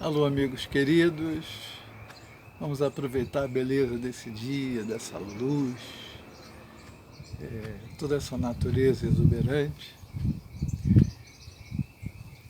Alô, amigos queridos, vamos aproveitar a beleza desse dia, dessa luz, toda essa natureza exuberante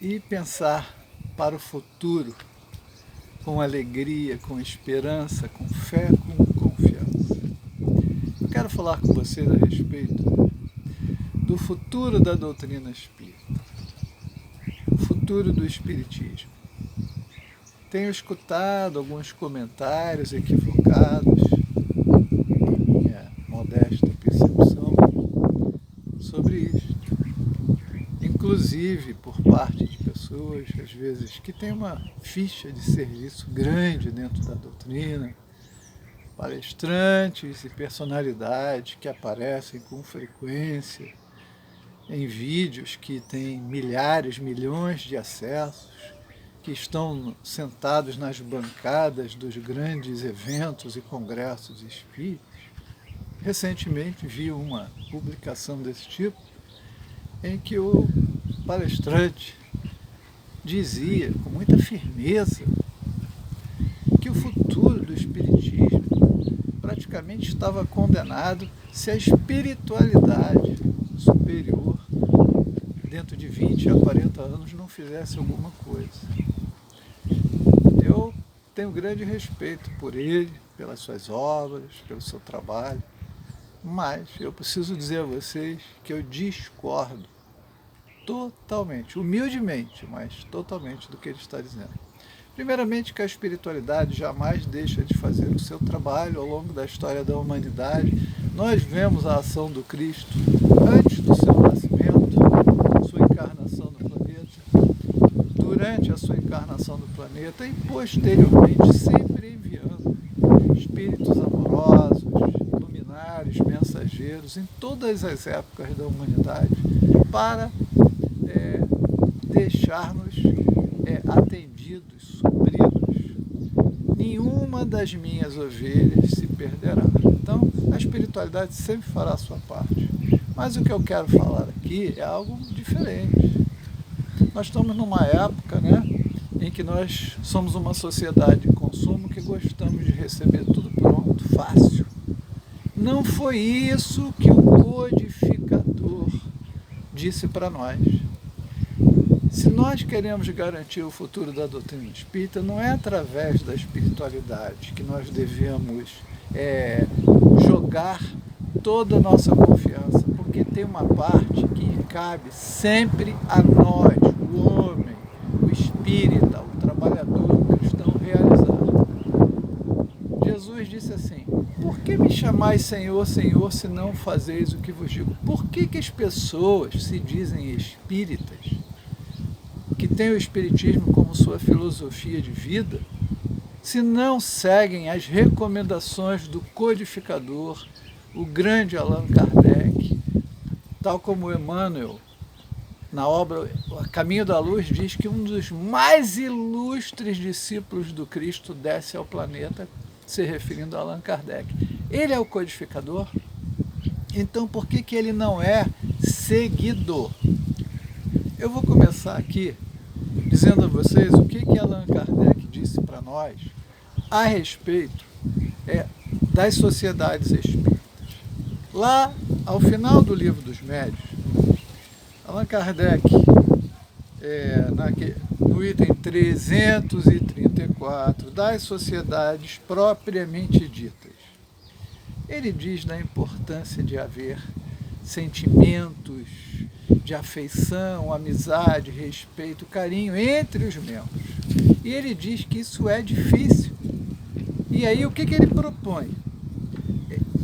e pensar para o futuro com alegria, com esperança, com fé, com confiança. Eu quero falar com vocês a respeito do futuro da doutrina espírita, o futuro do espiritismo. Tenho escutado alguns comentários equivocados, em minha modesta percepção, sobre isto. Inclusive por parte de pessoas, às vezes, que têm uma ficha de serviço grande dentro da doutrina, palestrantes e personalidades que aparecem com frequência em vídeos que têm milhares, milhões de acessos, que estão sentados nas bancadas dos grandes eventos e congressos espíritas. Recentemente vi uma publicação desse tipo, em que o palestrante dizia com muita firmeza que o futuro do espiritismo praticamente estava condenado se a espiritualidade superior, dentro de 20 a 40 anos, não fizesse alguma coisa. Eu tenho grande respeito por ele, pelas suas obras, pelo seu trabalho, mas eu preciso dizer a vocês que eu discordo totalmente, humildemente, mas totalmente do que ele está dizendo. Primeiramente, que a espiritualidade jamais deixa de fazer o seu trabalho ao longo da história da humanidade. Nós vemos a ação do Cristo antes do seu nascimento, sua encarnação no planeta, durante a sua encarnação no planeta e posteriormente sempre enviando espíritos amorosos, luminares, mensageiros em todas as épocas da humanidade para deixar-nos atendidos, supridos. Nenhuma das minhas ovelhas se perderá. Então, a espiritualidade sempre fará a sua parte. Mas o que eu quero falar aqui é algo diferente. Nós estamos numa época, em que nós somos uma sociedade de consumo que gostamos de receber tudo pronto, fácil. Não foi isso que o codificador disse para nós. Se nós queremos garantir o futuro da doutrina espírita, não é através da espiritualidade que nós devemos jogar toda a nossa confiança, porque tem uma parte que cabe sempre a nós, o homem, o espírita, o trabalhador, o cristão realizar. Jesus disse assim: por que me chamais Senhor, Senhor, se não fazeis o que vos digo? Por que as pessoas se dizem espíritas, que têm o espiritismo como sua filosofia de vida, se não seguem as recomendações do codificador, o grande Allan Kardec, tal como Emmanuel, na obra Caminho da Luz, diz que um dos mais ilustres discípulos do Cristo desce ao planeta, se referindo a Allan Kardec. Ele é o codificador? Então por que ele não é seguidor? Eu vou começar aqui dizendo a vocês o que Allan Kardec disse para nós a respeito das sociedades espíritas. Lá, ao final do Livro dos Médiuns, Allan Kardec, no item 334, das sociedades propriamente ditas, ele diz da importância de haver sentimentos de afeição, amizade, respeito, carinho entre os membros. E ele diz que isso é difícil. E aí o que ele propõe?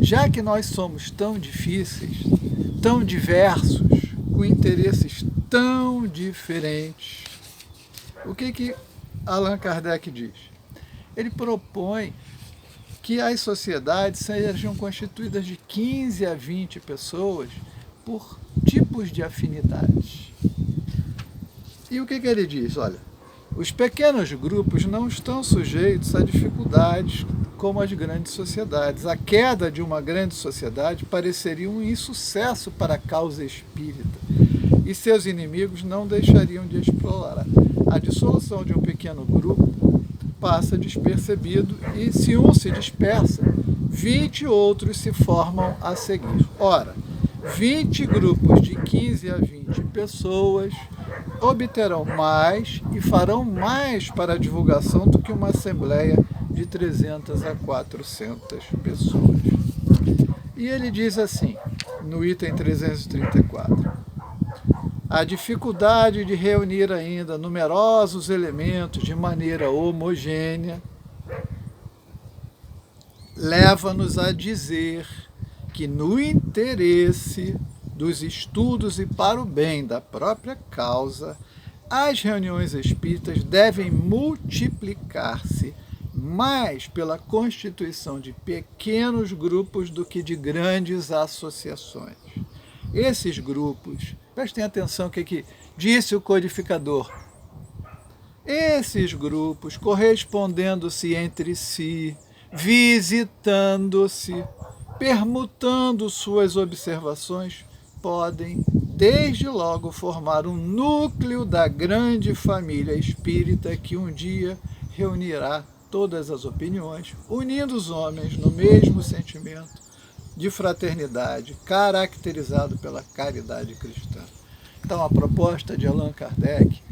Já que nós somos tão difíceis, tão diversos, com interesses tão diferentes, o que Allan Kardec diz? Ele propõe que as sociedades sejam constituídas de 15 a 20 pessoas por tipos de afinidades. E o que ele diz? Olha, os pequenos grupos não estão sujeitos a dificuldades como as grandes sociedades. A queda de uma grande sociedade pareceria um insucesso para a causa espírita, e seus inimigos não deixariam de explorar. A dissolução de um pequeno grupo passa despercebido, e se um se dispersa, 20 outros se formam a seguir. Ora, 20 grupos de 15 a 20 pessoas obterão mais e farão mais para a divulgação do que uma assembleia de 300 a 400 pessoas. E ele diz assim, no item 334, a dificuldade de reunir ainda numerosos elementos de maneira homogênea leva-nos a dizer que no interesse dos estudos e para o bem da própria causa, as reuniões espíritas devem multiplicar-se mais pela constituição de pequenos grupos do que de grandes associações. Esses grupos, prestem atenção o que disse o codificador, esses grupos, correspondendo-se entre si, visitando-se, permutando suas observações, podem, desde logo, formar um núcleo da grande família espírita que um dia reunirá todas as opiniões, unindo os homens no mesmo sentimento de fraternidade, caracterizado pela caridade cristã. Então, a proposta de Allan Kardec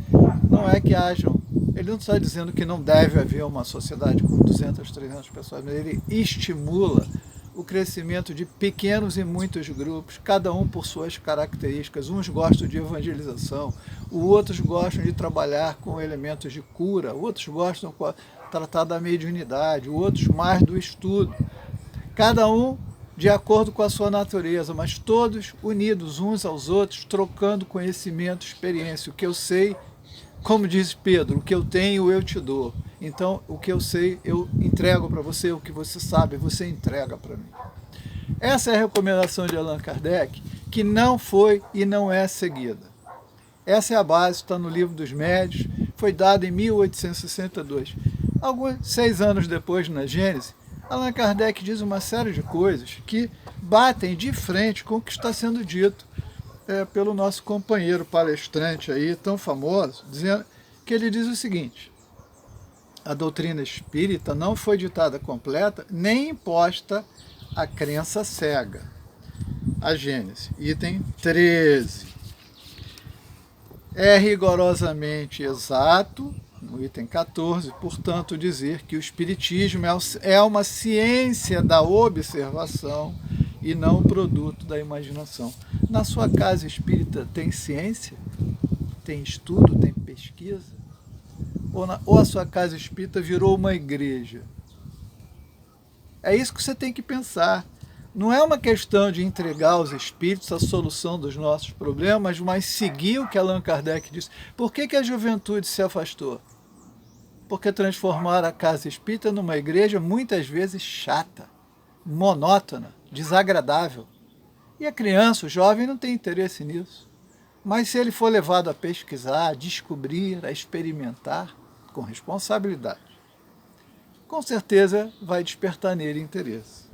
não é que hajam, ele não está dizendo que não deve haver uma sociedade com 200, 300 pessoas, mas ele estimula o crescimento de pequenos e muitos grupos, cada um por suas características. Uns gostam de evangelização, outros gostam de trabalhar com elementos de cura, outros gostam de tratar da mediunidade, outros mais do estudo. Cada um de acordo com a sua natureza, mas todos unidos uns aos outros, trocando conhecimento, experiência. O que eu sei, como diz Pedro, o que eu tenho eu te dou. Então, o que eu sei, eu entrego para você, o que você sabe, você entrega para mim. Essa é a recomendação de Allan Kardec, que não foi e não é seguida. Essa é a base, está no Livro dos Médiuns, foi dada em 1862. Alguns 6 anos depois, na Gênese, Allan Kardec diz uma série de coisas que batem de frente com o que está sendo dito pelo nosso companheiro palestrante aí, tão famoso, dizendo que ele diz o seguinte: a doutrina espírita não foi ditada completa, nem imposta a crença cega. A Gênese, item 13. É rigorosamente exato, no item 14, portanto, dizer que o Espiritismo é uma ciência da observação e não produto da imaginação. Na sua casa espírita tem ciência? Tem estudo? Tem pesquisa? Ou a sua casa espírita virou uma igreja? É isso que você tem que pensar. Não é uma questão de entregar aos espíritos a solução dos nossos problemas, mas seguir o que Allan Kardec disse. Por que a juventude se afastou? Porque transformaram a casa espírita numa igreja muitas vezes chata, monótona, desagradável. E a criança, o jovem, não tem interesse nisso. Mas se ele for levado a pesquisar, a descobrir, a experimentar, com responsabilidade, com certeza vai despertar nele interesse.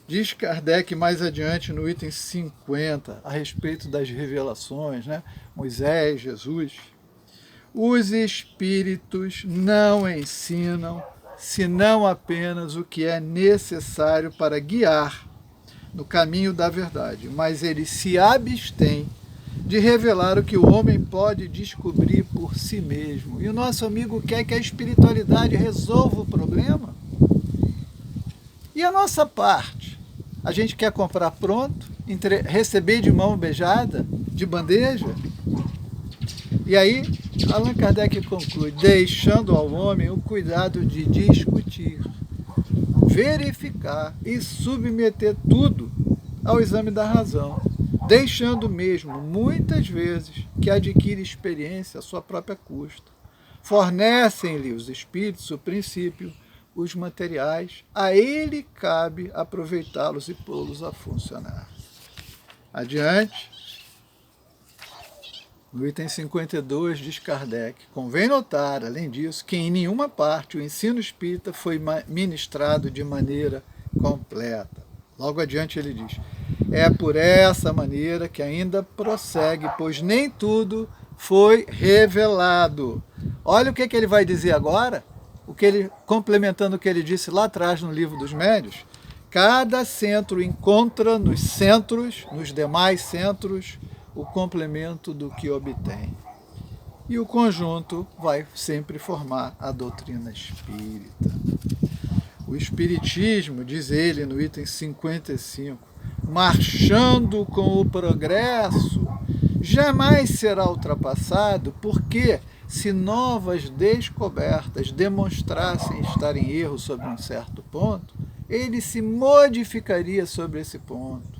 Diz Kardec mais adiante no item 50, a respeito das revelações, né? Moisés, Jesus. Os espíritos não ensinam senão apenas o que é necessário para guiar no caminho da verdade, mas eles se abstêm de revelar o que o homem pode descobrir por si mesmo. E o nosso amigo quer que a espiritualidade resolva o problema. E a nossa parte? A gente quer comprar pronto, receber de mão beijada, de bandeja? E aí, Allan Kardec conclui, deixando ao homem o cuidado de discutir, verificar e submeter tudo ao exame da razão, deixando mesmo, muitas vezes, que adquire experiência à sua própria custa. Fornecem-lhe os espíritos o princípio, os materiais, a ele cabe aproveitá-los e pô-los a funcionar. Adiante, no item 52, diz Kardec, convém notar, além disso, que em nenhuma parte o ensino espírita foi ministrado de maneira completa. Logo adiante ele diz, é por essa maneira que ainda prossegue, pois nem tudo foi revelado. Olha o que ele vai dizer agora. complementando o que ele disse lá atrás no Livro dos Médiuns, cada centro encontra nos centros, nos demais centros, o complemento do que obtém. E o conjunto vai sempre formar a doutrina espírita. O Espiritismo, diz ele no item 55, marchando com o progresso, jamais será ultrapassado, porque se novas descobertas demonstrassem estar em erro sobre um certo ponto, ele se modificaria sobre esse ponto.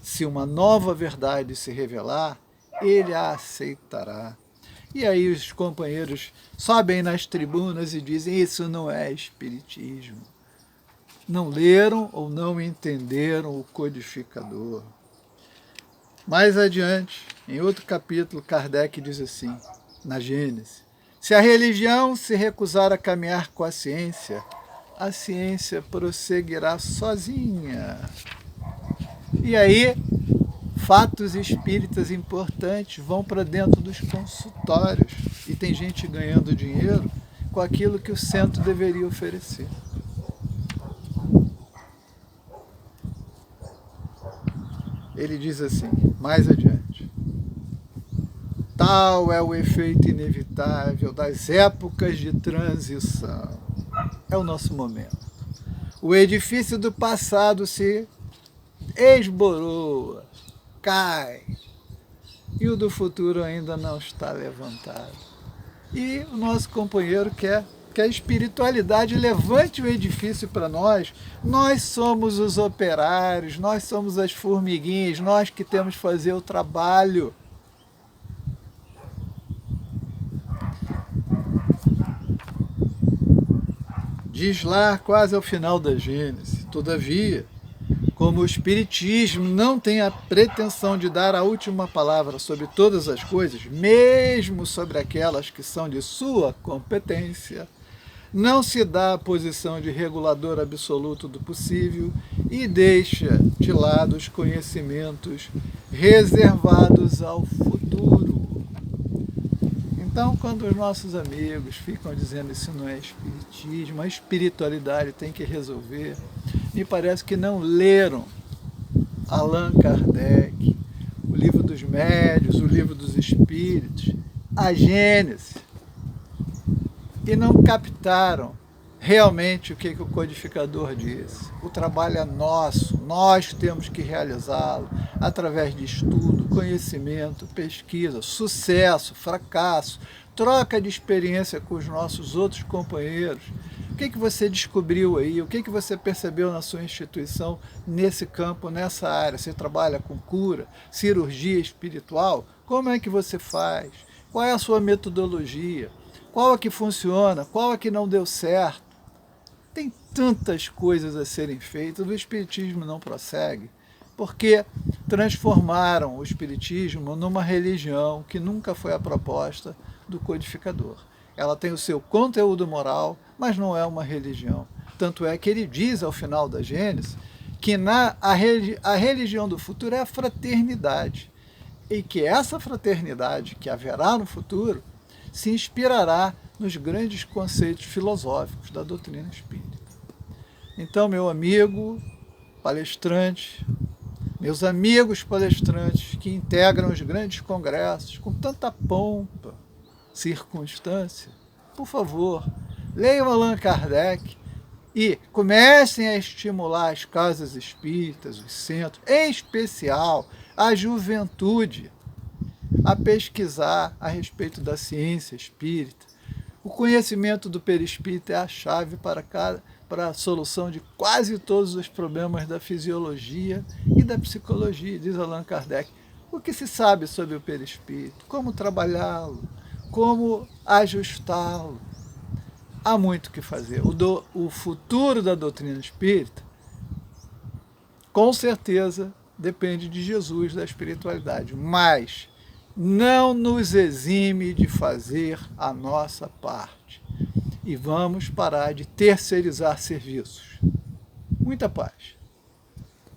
Se uma nova verdade se revelar, ele a aceitará. E aí os companheiros sobem nas tribunas e dizem, isso não é espiritismo. Não leram ou não entenderam o codificador. Mais adiante, em outro capítulo, Kardec diz assim, na Gênesis, se a religião se recusar a caminhar com a ciência prosseguirá sozinha. E aí, fatos espíritas importantes vão para dentro dos consultórios e tem gente ganhando dinheiro com aquilo que o centro deveria oferecer. Ele diz assim, mais adiante, tal é o efeito inevitável das épocas de transição. É o nosso momento. O edifício do passado se esboroa, cai, e o do futuro ainda não está levantado. E o nosso companheiro quer que a espiritualidade levante o edifício para nós. Nós somos os operários, nós somos as formiguinhas, nós que temos que fazer o trabalho. Diz lá quase ao final da Gênesis, todavia, como o Espiritismo não tem a pretensão de dar a última palavra sobre todas as coisas, mesmo sobre aquelas que são de sua competência, não se dá a posição de regulador absoluto do possível e deixa de lado os conhecimentos reservados ao futuro. Então, quando os nossos amigos ficam dizendo isso não é espiritismo, a espiritualidade tem que resolver, me parece que não leram Allan Kardec, o Livro dos Médiuns, o Livro dos Espíritos, a Gênesis, e não captaram realmente o que o codificador disse. O trabalho é nosso, nós temos que realizá-lo através de estudo, conhecimento, pesquisa, sucesso, fracasso, troca de experiência com os nossos outros companheiros. O que você descobriu aí? O que você percebeu na sua instituição nesse campo, nessa área? Você trabalha com cura, cirurgia espiritual? Como é que você faz? Qual é a sua metodologia? Qual é que funciona? Qual é que não deu certo? Tem tantas coisas a serem feitas, o Espiritismo não prossegue, porque transformaram o Espiritismo numa religião que nunca foi a proposta do codificador. Ela tem o seu conteúdo moral, mas não é uma religião. Tanto é que ele diz ao final da Gênesis que a religião do futuro é a fraternidade, e que essa fraternidade que haverá no futuro se inspirará nos grandes conceitos filosóficos da doutrina espírita. Então, meu amigo palestrante, meus amigos palestrantes que integram os grandes congressos com tanta pompa, circunstância, por favor, leiam Allan Kardec e comecem a estimular as casas espíritas, os centros, em especial a juventude, a pesquisar a respeito da ciência espírita. O conhecimento do perispírito é a chave para a solução de quase todos os problemas da fisiologia e da psicologia, diz Allan Kardec. O que se sabe sobre o perispírito? Como trabalhá-lo? Como ajustá-lo? Há muito o que fazer. O futuro da doutrina espírita, com certeza, depende de Jesus, da espiritualidade, mas não nos exime de fazer a nossa parte. E vamos parar de terceirizar serviços. Muita paz.